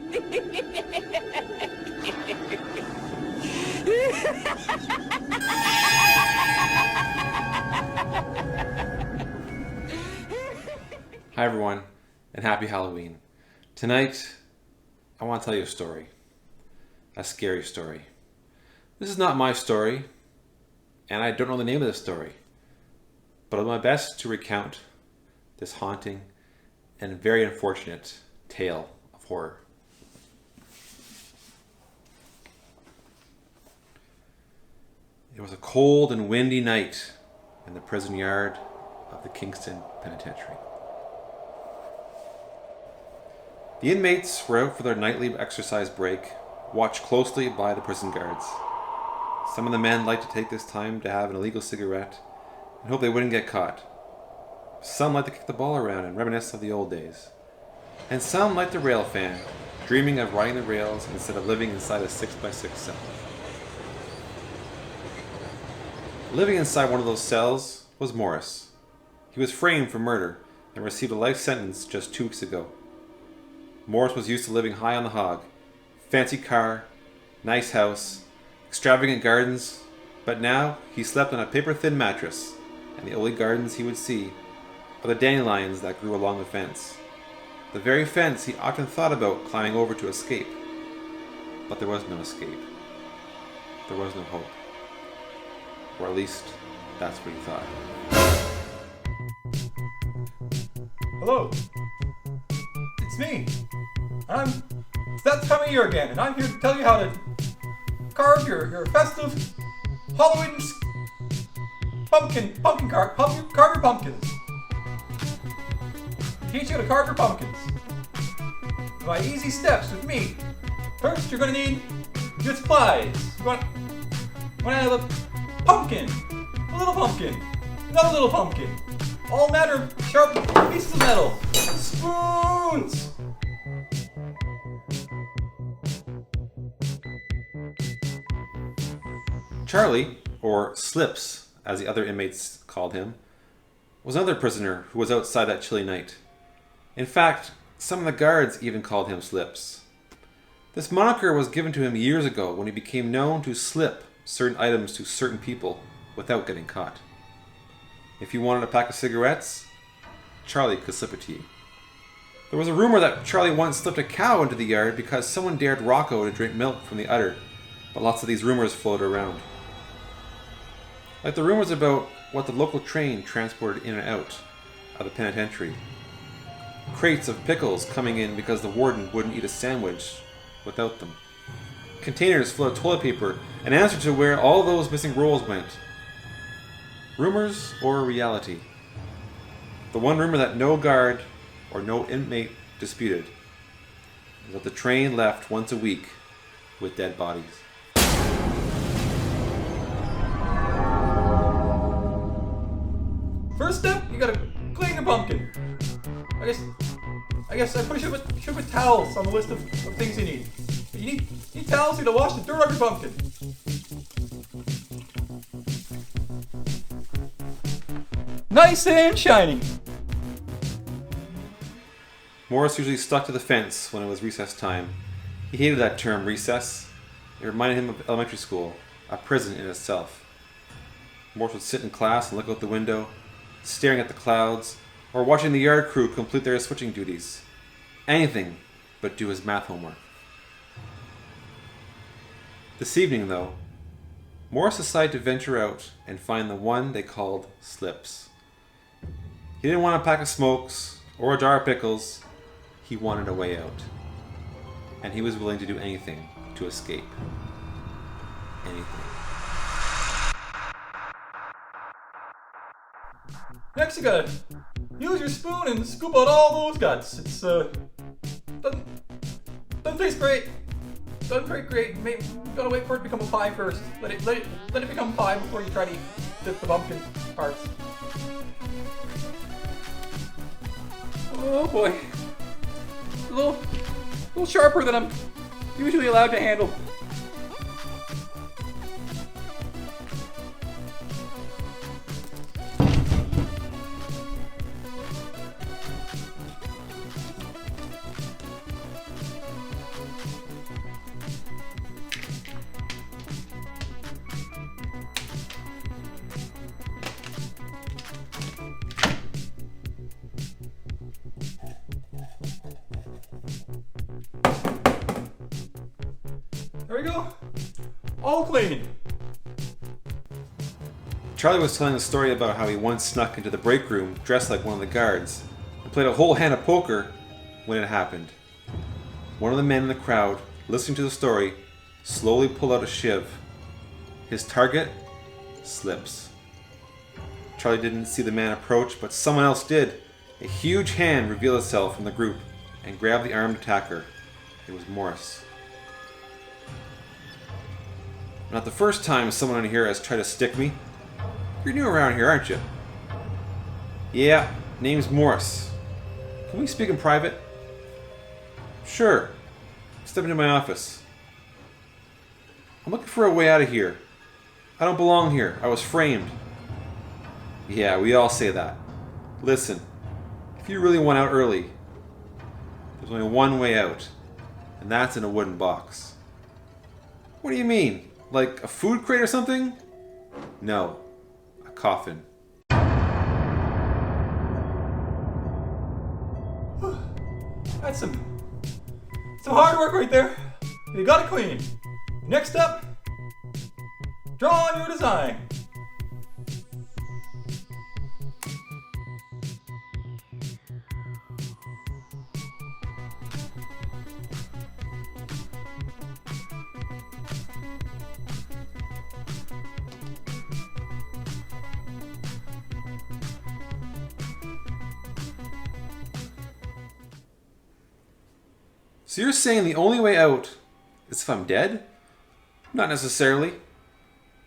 Hi everyone, and happy Halloween. Tonight, I want to tell you a story. A scary story. This is not my story, and I don't know the name of this story, but I'll do my best to recount this haunting and very unfortunate tale of horror. It was a cold and windy night in the prison yard of the Kingston Penitentiary. The inmates were out for their nightly exercise break, watched closely by the prison guards. Some of the men liked to take this time to have an illegal cigarette and hope they wouldn't get caught. Some liked to kick the ball around and reminisce of the old days. And some liked the rail fan, dreaming of riding the rails instead of living inside a 6x6 cell. Living inside one of those cells was Morris. He was framed for murder and received a life sentence just 2 weeks ago. Morris was used to living high on the hog. Fancy car, nice house, extravagant gardens, but now he slept on a paper-thin mattress, and the only gardens he would see are the dandelions that grew along the fence. The very fence he often thought about climbing over to escape. But there was no escape. There was no hope. Or at least, that's what he thought. Hello. It's me. It's that time of year again, and I'm here to tell you how to carve your festive Halloween carve your pumpkins. Teach you how to carve your pumpkins. By easy steps with me. First, you're gonna need your supplies. You want to have a pumpkin, a little pumpkin, another little pumpkin, all manner of sharp pieces of metal, spoons. Charlie, or Slips, as the other inmates called him, was another prisoner who was outside that chilly night. In fact, some of the guards even called him Slips. This moniker was given to him years ago when he became known to slip certain items to certain people without getting caught. If you wanted a pack of cigarettes, Charlie could slip it to you. There was a rumor that Charlie once slipped a cow into the yard because someone dared Rocco to drink milk from the udder, but lots of these rumors floated around. Like the rumors about what the local train transported in and out of the penitentiary. Crates of pickles coming in because the warden wouldn't eat a sandwich without them. Containers full of toilet paper, an answer to where all those missing rolls went. Rumors or reality? The one rumor that no guard or no inmate disputed is that the train left once a week with dead bodies. First step, you gotta clean your pumpkin. I guess I probably should put towels on the list of things you need. You need towels to wash the dirt off your pumpkin. Nice and shiny. Morris usually stuck to the fence when it was recess time. He hated that term, recess. It reminded him of elementary school, a prison in itself. Morris would sit in class and look out the window, staring at the clouds, or watching the yard crew complete their switching duties. Anything but do his math homework. This evening, though, Morris decided to venture out and find the one they called Slips. He didn't want a pack of smokes or a jar of pickles. He wanted a way out. And he was willing to do anything to escape. Anything. Next, you gotta use your spoon and scoop out all those guts. It's doesn't taste great. Doesn't taste great. Maybe you gotta wait for it to become a pie first. Let it become pie before you try to eat the pumpkin parts. Oh boy, a little sharper than I'm usually allowed to handle. There we go. All clean. Charlie was telling a story about how he once snuck into the break room dressed like one of the guards and played a whole hand of poker when it happened. One of the men in the crowd, listening to the story, slowly pulled out a shiv. His target slips. Charlie didn't see the man approach, but someone else did. A huge hand revealed itself from the group and grabbed the armed attacker. It was Morris. Not the first time someone in here has tried to stick me. You're new around here, aren't you? Yeah, name's Morris. Can we speak in private? Sure. Step into my office. I'm looking for a way out of here. I don't belong here. I was framed. Yeah, we all say that. Listen, if you really want out early, there's only one way out, and that's in a wooden box. What do you mean? Like a food crate or something? No, a coffin. That's some hard work right there. You got it clean. Next up, draw on your design. So you're saying the only way out is if I'm dead? Not necessarily.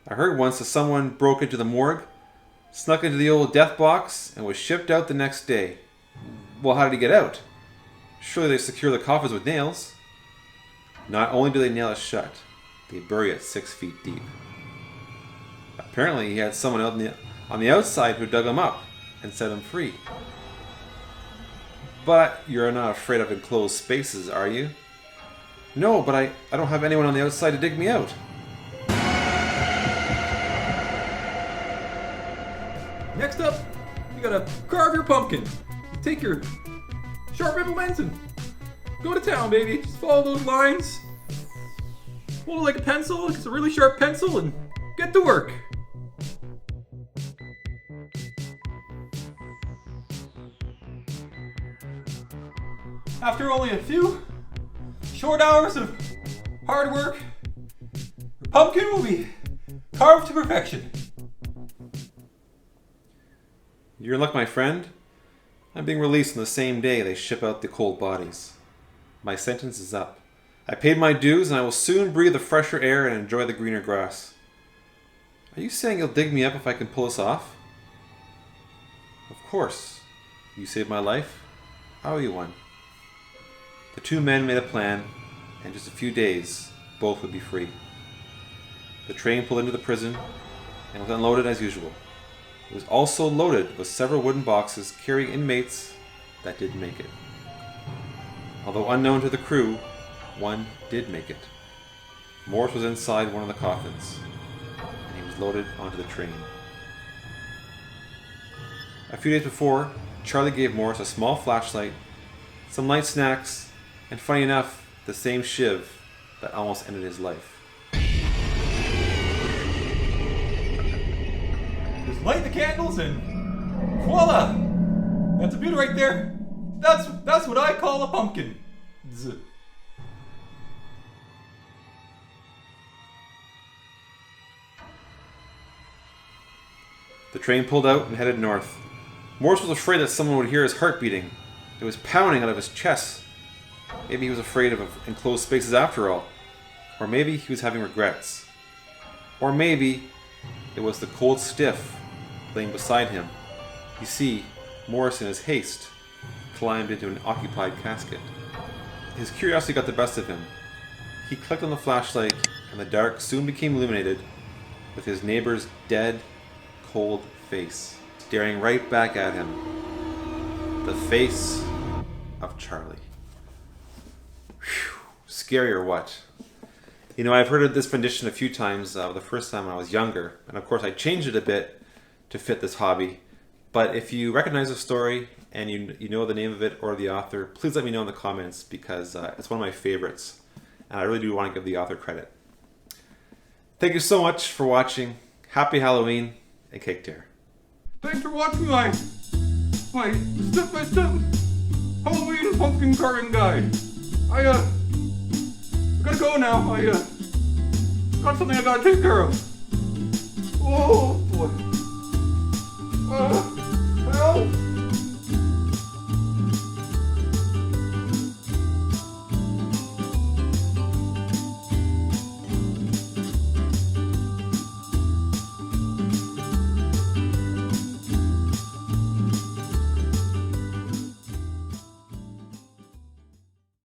I heard once that someone broke into the morgue, snuck into the old death box, and was shipped out the next day. Well, how did he get out? Surely they secure the coffins with nails. Not only do they nail it shut, they bury it 6 feet deep. Apparently he had someone out on the outside who dug him up and set him free. But you're not afraid of enclosed spaces, are you? No, but I don't have anyone on the outside to dig me out. Next up, you gotta carve your pumpkin. You take your sharp implements and go to town, baby. Just follow those lines. Hold it like a pencil. It's a really sharp pencil and get to work. After only a few short hours of hard work, your pumpkin will be carved to perfection. You're in luck, my friend. I'm being released on the same day they ship out the cold bodies. My sentence is up. I paid my dues and I will soon breathe the fresher air and enjoy the greener grass. Are you saying you'll dig me up if I can pull this off? Of course. You saved my life. I owe you one. The two men made a plan, and in just a few days, both would be free. The train pulled into the prison and was unloaded as usual. It was also loaded with several wooden boxes carrying inmates that didn't make it. Although unknown to the crew, one did make it. Morris was inside one of the coffins, and he was loaded onto the train. A few days before, Charlie gave Morris a small flashlight, some light snacks, and funny enough, the same shiv that almost ended his life. Just light the candles and voila! That's a beauty right there. That's what I call a pumpkin. Z. The train pulled out and headed north. Morris was afraid that someone would hear his heart beating. It was pounding out of his chest. Maybe he was afraid of enclosed spaces after all. Or maybe he was having regrets. Or maybe it was the cold stiff laying beside him. You see, Morris in his haste climbed into an occupied casket. His curiosity got the best of him. He clicked on the flashlight and the dark soon became illuminated with his neighbor's dead, cold face staring right back at him. The face of Charlie. Whew. Scary or what? You know, I've heard of this rendition a few times. The first time when I was younger, and of course I changed it a bit to fit this hobby. But if you recognize the story and you know the name of it or the author, please let me know in the comments because it's one of my favorites, and I really do want to give the author credit. Thank you so much for watching. Happy Halloween and cake tear. Thanks for watching my step-by-step Halloween pumpkin carving guide. I gotta go now. I got something I gotta take care of. Oh boy. Well.